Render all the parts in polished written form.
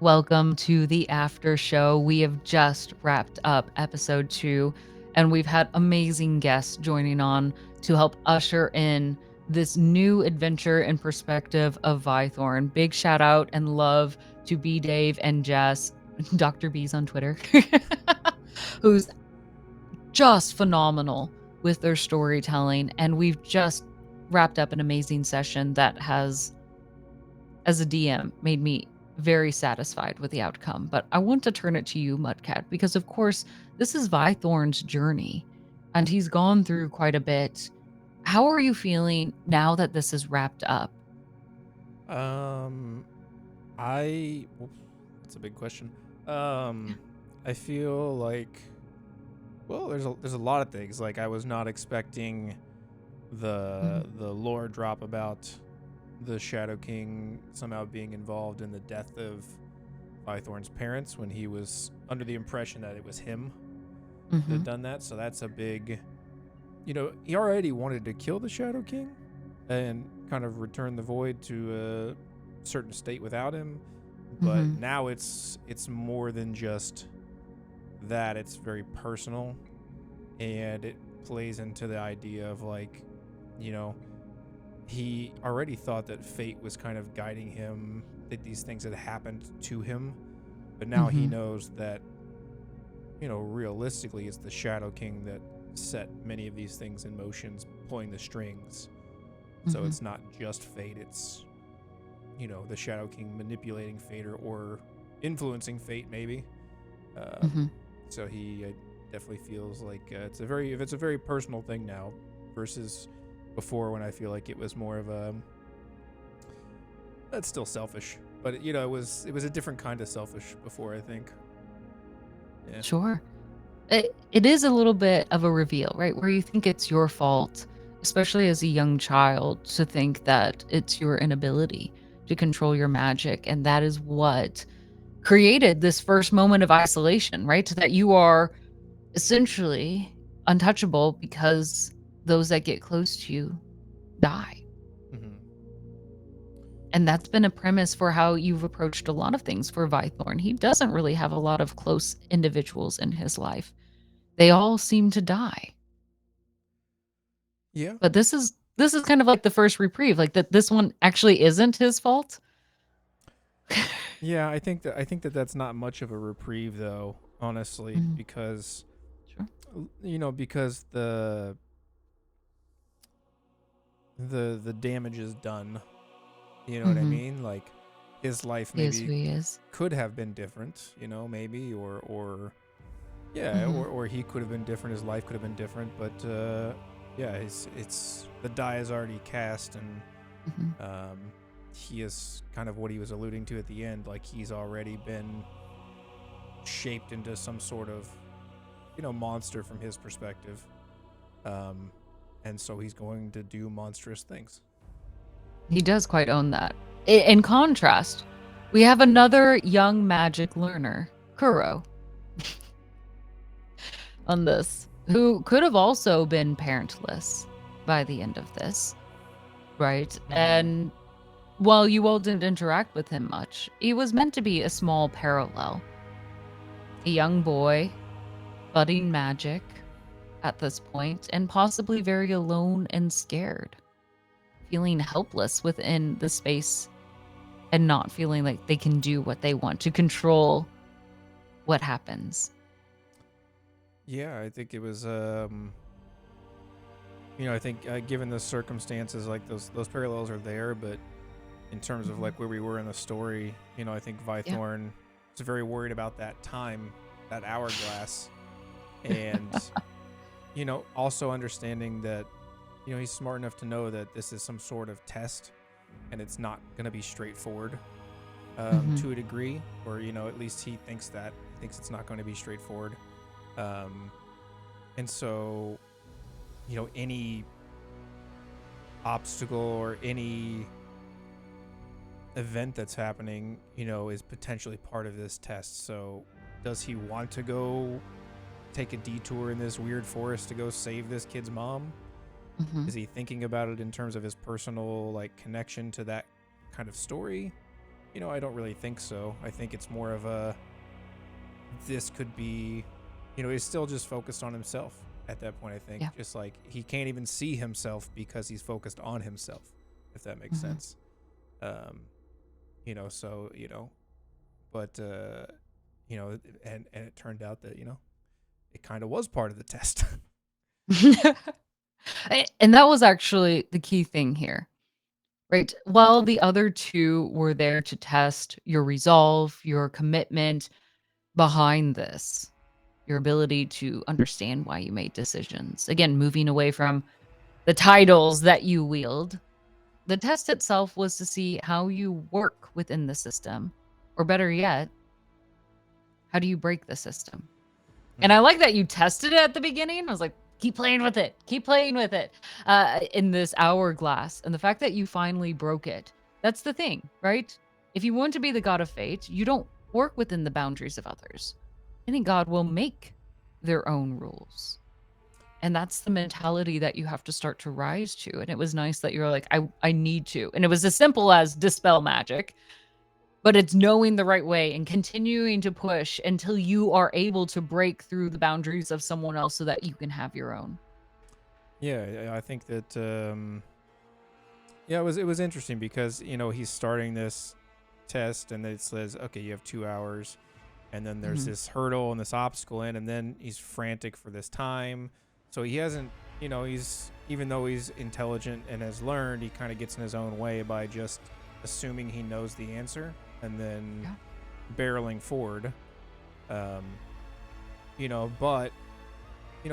Welcome to the After Show. We have just wrapped up episode 2, and we've had amazing guests joining on to help usher in this new adventure and perspective of Vythorn. Big shout out and love to B Dave and Jess, Dr. B's on Twitter, who's just phenomenal with their storytelling. And we've just wrapped up an amazing session that has, as a DM, made me very satisfied with the outcome. But I want to turn it to you, Mudcat, because of course, this is Vythorn's journey, and he's gone through quite a bit. How are you feeling now that this is wrapped up? That's a big question. I feel like, well, there's a lot of things. Like, I was not expecting the lore drop about the Shadow King somehow being involved in the death of Vythorn's parents when he was under the impression that it was him that had done that. So that's a big, he already wanted to kill the Shadow King and kind of return the void to a certain state without him. But now it's more than just that. It's very personal, and it plays into the idea of, like, he already thought that fate was kind of guiding him, that these things had happened to him, but now he knows that, realistically, it's the Shadow King that set many of these things in motion, pulling the strings. So it's not just fate, it's, the Shadow King manipulating fate or influencing fate, maybe. So he definitely feels like it's a very personal thing now, versus before, when I feel like it was more of a, that's still selfish, but it was a different kind of selfish before, I think. Yeah. Sure. It is a little bit of a reveal, right? Where you think it's your fault, especially as a young child, to think that it's your inability to control your magic. And that is what created this first moment of isolation, right? That you are essentially untouchable because those that get close to you die. And that's been a premise for how you've approached a lot of things for Vythorn. He doesn't really have a lot of close individuals in his life. They all seem to die. Yeah. But this is kind of like the first reprieve, like that this one actually isn't his fault. Yeah, I think that that's not much of a reprieve, though, honestly, because Sure. because the damage is done. You know what I mean? Like, his life He is who maybe he is. could have been different, maybe, or he could have been different. His life could have been different, but yeah, it's the die is already cast, and he is kind of what he was alluding to at the end. Like, he's already been shaped into some sort of, monster from his perspective, and so he's going to do monstrous things. He does quite own that. In contrast, we have another young magic learner, Kuro, on this, who could have also been parentless by the end of this, right? And while you all didn't interact with him much, he was meant to be a small parallel. A young boy, budding magic at this point, and possibly very alone and scared, feeling helpless within the space and not feeling like they can do what they want to control what happens. Yeah, I think it was, I think given the circumstances, like, those parallels are there, but in terms of, like, where we were in the story, I think Vythorn was very worried about that time, that hourglass, and, also understanding that, he's smart enough to know that this is some sort of test, and it's not going to be straightforward to a degree, or, at least he thinks it's not going to be straightforward. And so, any obstacle or any event that's happening, is potentially part of this test. So does he want to go take a detour in this weird forest to go save this kid's mom? Is he thinking about it in terms of his personal, like, connection to that kind of story? I don't really think so. I think it's more of a, this could be, he's still just focused on himself at that point. I think Yeah. just like he can't even see himself because he's focused on himself, if that makes sense. So, but, and it turned out that, it kind of was part of the test. And that was actually the key thing here, right? While the other two were there to test your resolve, your commitment behind this, your ability to understand why you made decisions. Again, moving away from the titles that you wield, the test itself was to see how you work within the system, or better yet, how do you break the system? And I like that you tested it at the beginning. I was like, keep playing with it. Keep playing with it in this hourglass. And the fact that you finally broke it, that's the thing, right? If you want to be the god of fate, you don't work within the boundaries of others. Any god will make their own rules. And that's the mentality that you have to start to rise to. And it was nice that you were like, I need to. And it was as simple as dispel magic. But it's knowing the right way and continuing to push until you are able to break through the boundaries of someone else so that you can have your own. Yeah, I think that it was interesting because he's starting this test and it says, okay, you have 2 hours, and then there's this hurdle and this obstacle and then he's frantic for this time. So he hasn't, he's, even though he's intelligent and has learned, he kind of gets in his own way by just assuming he knows the answer and then barreling forward. But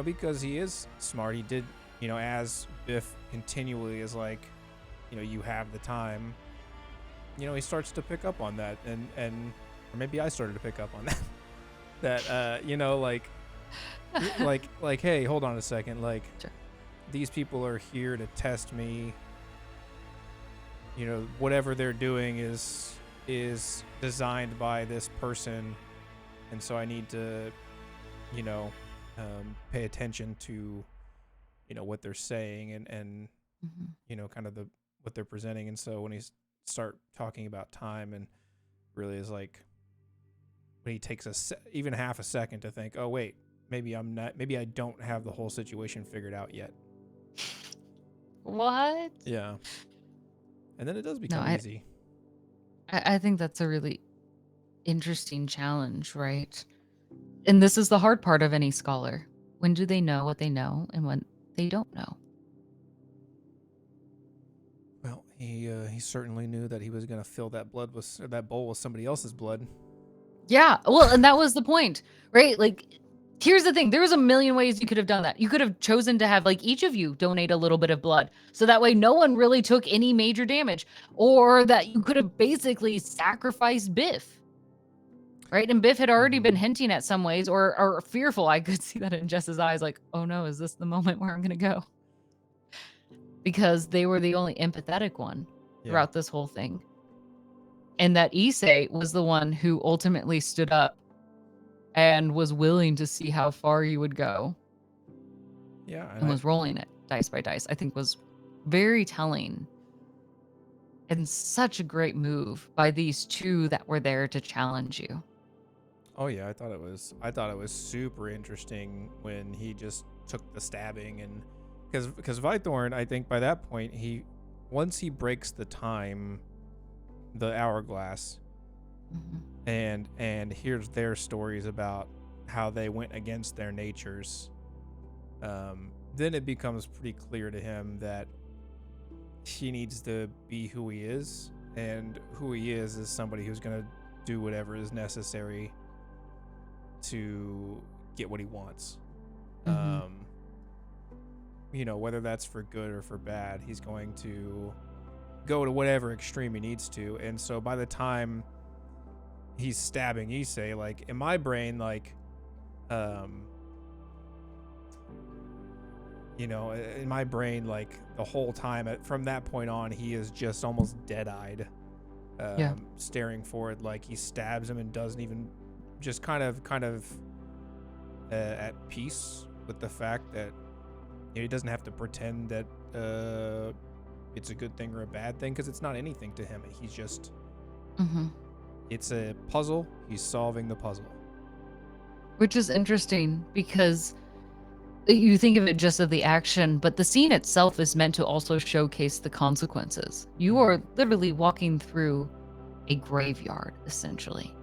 because he is smart, he did, as Biff continually is like, you have the time, he starts to pick up on that, and or maybe I started to pick up on that, like, hey, hold on a second, like, sure, these people are here to test me. Whatever they're doing is designed by this person, and so I need to, pay attention to, what they're saying and kind of what they're presenting. And so when he start talking about time, and really is like, when he takes even half a second to think, oh wait, maybe I don't have the whole situation figured out yet. What? Yeah. And then it does become easy. I think that's a really interesting challenge, right? And this is the hard part of any scholar. When do they know what they know and when they don't know? Well, he certainly knew that he was going to fill that bowl with somebody else's blood. Yeah. Well, and that was the point, right? Like, here's the thing. There was a million ways you could have done that. You could have chosen to have, like, each of you donate a little bit of blood. So that way no one really took any major damage. Or that you could have basically sacrificed Biff. Right? And Biff had already been hinting at some ways or fearful. I could see that in Jess's eyes, like, oh no, is this the moment where I'm going to go? Because they were the only empathetic one throughout this whole thing. And that Issei was the one who ultimately stood up and was willing to see how far you would go. Yeah. And was rolling it dice by dice, I think was very telling. And such a great move by these two that were there to challenge you. Oh yeah, I thought it was super interesting when he just took the stabbing, and because Vythorn, I think by that point, once he breaks the time, the hourglass, and hears their stories about how they went against their natures, then it becomes pretty clear to him that he needs to be who he is, and who he is somebody who's going to do whatever is necessary to get what he wants. Whether that's for good or for bad, he's going to go to whatever extreme he needs to. And so by the time he's stabbing Issei, like, in my brain, like, in my brain, like, the whole time from that point on, he is just almost dead-eyed, staring forward, like he stabs him and doesn't even, just kind of at peace with the fact that he doesn't have to pretend that it's a good thing or a bad thing, because it's not anything to him. He's just Mm-hmm. It's a puzzle. He's solving the puzzle. Which is interesting because you think of it just as the action, but the scene itself is meant to also showcase the consequences. You are literally walking through a graveyard, essentially,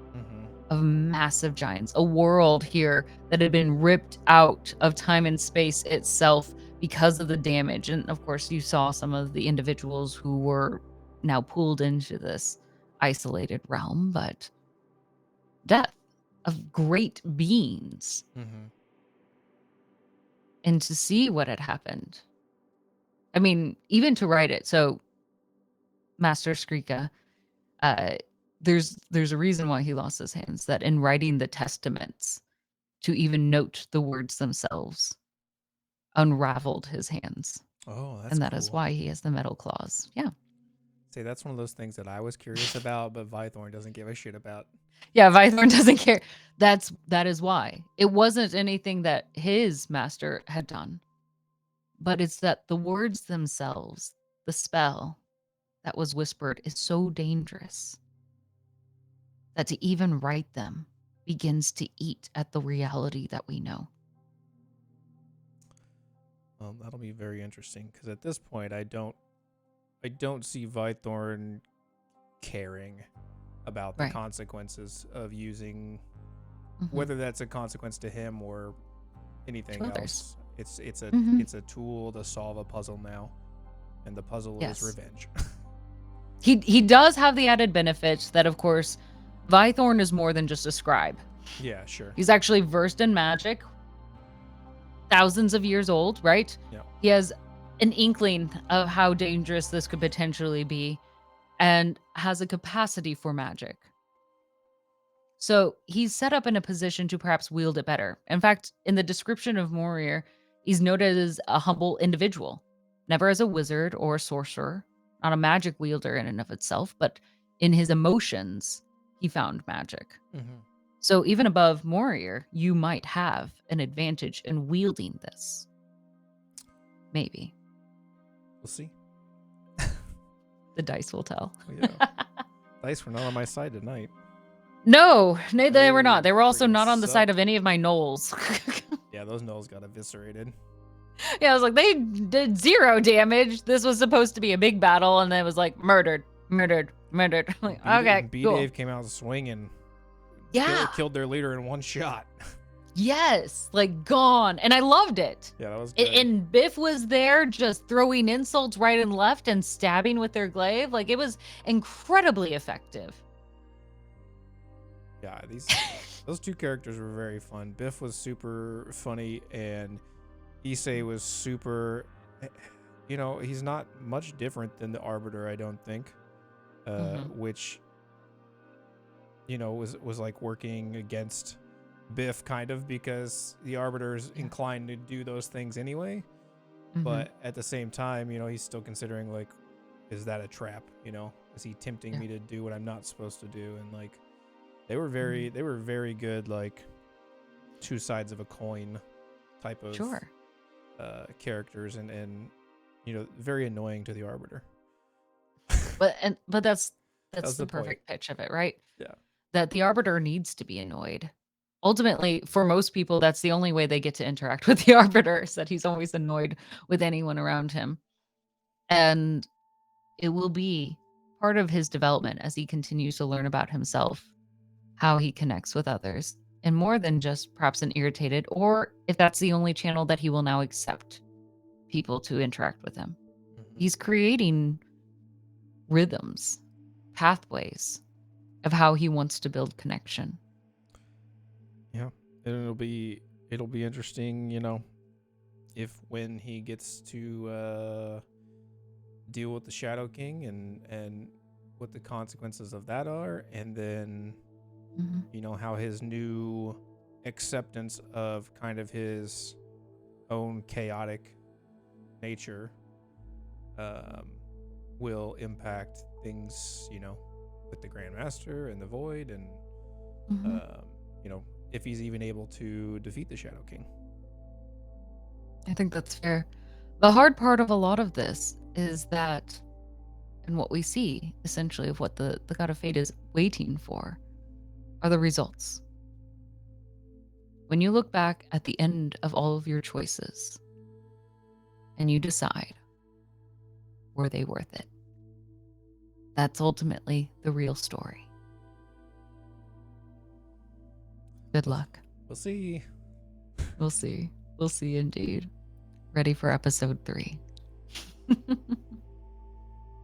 of massive giants, a world here that had been ripped out of time and space itself because of the damage. And of course, you saw some of the individuals who were now pulled into this isolated realm, but death of great beings. And to see what had happened. I mean, even to write it. So, Master Skrika, there's a reason why he lost his hands. That in writing the testaments, to even note the words themselves, unraveled his hands, Oh, that's and that cool. is why he has the metal claws. Yeah. See, that's one of those things that I was curious about, but Vythorn doesn't give a shit about. Yeah, Vythorn doesn't care. That is why. It wasn't anything that his master had done, but it's that the words themselves, the spell that was whispered, is so dangerous that to even write them begins to eat at the reality that we know. Well, that'll be very interesting because at this point, I don't see Vythorn caring about the consequences of using, whether that's a consequence to him or anything else. It's a tool to solve a puzzle now, and the puzzle is revenge. He does have the added benefit that, of course, Vythorn is more than just a scribe. Yeah, sure. He's actually versed in magic, thousands of years old, right? Yeah. He has an inkling of how dangerous this could potentially be and has a capacity for magic. So he's set up in a position to perhaps wield it better. In fact, in the description of Morir, he's noted as a humble individual, never as a wizard or a sorcerer, not a magic wielder in and of itself, but in his emotions, he found magic. So even above Morir, you might have an advantage in wielding this. Maybe. We'll see. The dice will tell. Yeah. Dice were not on my side tonight. No, they were not. They were also not on the side of any of my gnolls. Yeah, those gnolls got eviscerated. Yeah, I was like, they did 0 damage. This was supposed to be a big battle, and then it was like murdered. I'm like, okay, cool. B-Dave came out swinging. Yeah. Killed their leader in one shot. Yes, like gone. And I loved it. Yeah, that was good. And Biff was there just throwing insults right and left and stabbing with their glaive. Like, it was incredibly effective. Yeah, those two characters were very fun. Biff was super funny, and Issei was super, he's not much different than the Arbiter, I don't think, which, was like working against Biff kind of because the Arbiter is inclined to do those things anyway. But at the same time, he's still considering, like, is that a trap? Is he tempting me to do what I'm not supposed to do? And like, they were very good, like, two sides of a coin type of characters, and very annoying to the Arbiter. But that's the perfect pitch of it, right? Yeah. That the Arbiter needs to be annoyed. Ultimately, for most people, that's the only way they get to interact with the Arbiter, is that he's always annoyed with anyone around him. And it will be part of his development as he continues to learn about himself, how he connects with others, and more than just perhaps an irritated, or if that's the only channel that he will now accept people to interact with him. He's creating rhythms, pathways of how he wants to build connection. Yeah, and it'll be interesting, if when he gets to deal with the Shadow King and what the consequences of that are, and then how his new acceptance of kind of his own chaotic nature will impact things, with the Grandmaster and the Void, and if he's even able to defeat the Shadow King. I think that's fair. The hard part of a lot of this is that And what we see, essentially, of what the God of Fate is waiting for are the results. When you look back at the end of all of your choices and you decide, were they worth it? That's ultimately the real story. Good luck. We'll see. We'll see. We'll see indeed. Ready for episode 3.